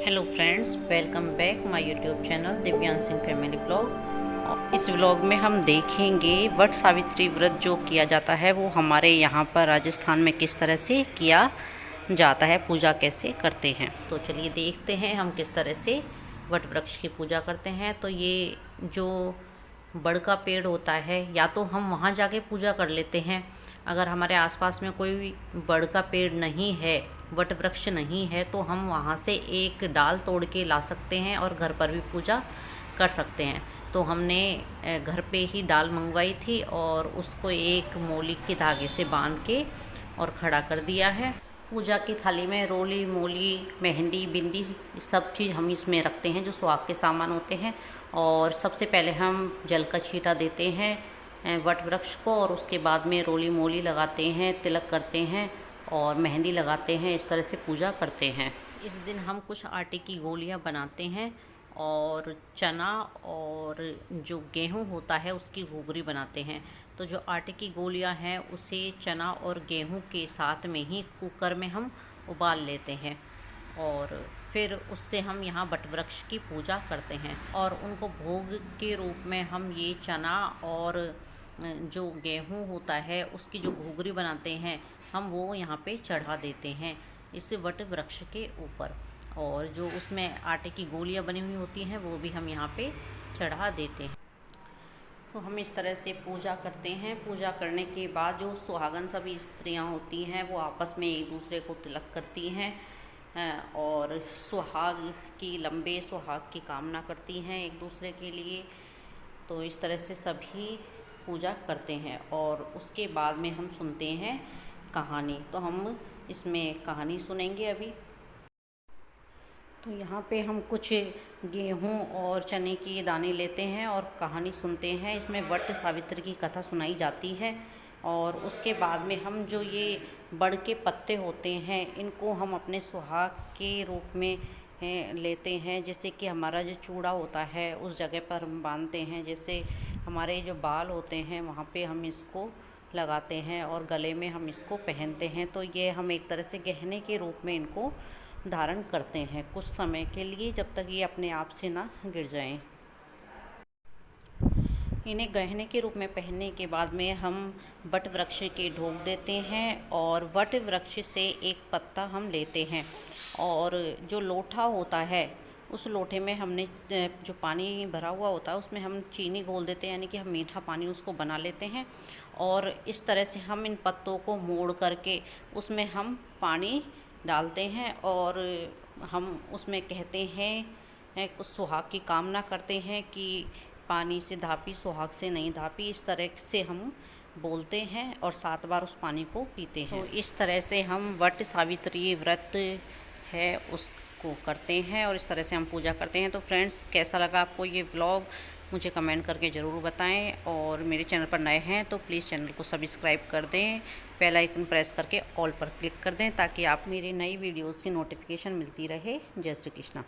Hello friends, welcome back my YouTube channel Divyansh Singh family vlog. इस vlog में हम देखेंगे वट सावित्री व्रत जो किया जाता है वो हमारे यहाँ पर राजस्थान में किस तरह से किया जाता है, पूजा कैसे करते हैं। तो चलिए देखते हैं हम किस तरह से वट वृक्ष की पूजा करते हैं। तो ये जो बड़ का पेड़ होता है, या तो हम वहाँ जाके पूजा कर लेते हैं। अगर हमारे आसपास में कोई बड़ का पेड़ नहीं है, वट वृक्ष नहीं है, तो हम वहाँ से एक डाल तोड़ के ला सकते हैं और घर पर भी पूजा कर सकते हैं। तो हमने घर पे ही डाल मंगवाई थी और उसको एक मोली के धागे से बांध के और खड़ा कर दिया है। पूजा की थाली में रोली, मोली, मेहंदी, बिंदी सब चीज़ हम इसमें रखते हैं जो सुहाग के सामान होते हैं। और सबसे पहले हम जल का छींटा देते हैं वट वृक्ष को, और उसके बाद में रोली मोली लगाते हैं, तिलक करते हैं और मेहंदी लगाते हैं। इस तरह से पूजा करते हैं। इस दिन हम कुछ आटे की गोलियां बनाते हैं और चना और जो गेहूं होता है उसकी घुघरी बनाते हैं। तो जो आटे की गोलियां हैं उसे चना और गेहूं के साथ में ही कुकर में हम उबाल लेते हैं और फिर उससे हम यहाँ वट वृक्ष की पूजा करते हैं। और उनको भोग के रूप में हम ये चना और जो गेहूं होता है उसकी जो घुघरी बनाते हैं हम वो यहाँ पे चढ़ा देते हैं इस वट वृक्ष के ऊपर। और जो उसमें आटे की गोलियां बनी हुई होती हैं वो भी हम यहाँ पे चढ़ा देते हैं। तो हम इस तरह से पूजा करते हैं। पूजा करने के बाद जो सुहागन सभी स्त्रियां होती हैं वो आपस में एक दूसरे को तिलक करती हैं और सुहाग की लंबे सुहाग की कामना करती हैं एक दूसरे के लिए। तो इस तरह से सभी पूजा करते हैं और उसके बाद में हम सुनते हैं कहानी। तो हम इसमें कहानी सुनेंगे अभी। तो यहाँ पे हम कुछ गेहूँ और चने के दाने लेते हैं और कहानी सुनते हैं। इसमें वट सावित्री की कथा सुनाई जाती है। और उसके बाद में हम जो ये बड़ के पत्ते होते हैं इनको हम अपने सुहाग के रूप में लेते हैं। जैसे कि हमारा जो चूड़ा होता है उस जगह पर हम बांधते हैं। जैसे हमारे जो बाल होते हैं वहाँ पे हम इसको लगाते हैं और गले में हम इसको पहनते हैं। तो ये हम एक तरह से गहने के रूप में इनको धारण करते हैं कुछ समय के लिए, जब तक ये अपने आप से ना गिर जाएं। इन्हें गहने के रूप में पहनने के बाद में हम वट वृक्ष के ढोक देते हैं और वट वृक्ष से एक पत्ता हम लेते हैं और जो लोटा होता है उस लोटे में हमने जो पानी भरा हुआ होता है उसमें हम चीनी घोल देते हैं, यानी कि हम मीठा पानी उसको बना लेते हैं। और इस तरह से हम इन पत्तों को मोड़ करके उसमें हम पानी डालते हैं और हम उसमें कहते हैं कुछ सुहाग की कामना करते हैं कि पानी से धापी सुहाग से नहीं धापी, इस तरह से हम बोलते हैं और 7 बार उस पानी को पीते हैं। तो इस तरह से हम वट सावित्री व्रत है उसको करते हैं और इस तरह से हम पूजा करते हैं। तो फ्रेंड्स, कैसा लगा आपको ये व्लॉग मुझे कमेंट करके ज़रूर बताएं। और मेरे चैनल पर नए हैं तो प्लीज़ चैनल को सब्सक्राइब कर दें, बेल आइकन प्रेस करके ऑल पर क्लिक कर दें ताकि आप मेरी नई वीडियोस की नोटिफिकेशन मिलती रहे। जय श्री कृष्णा।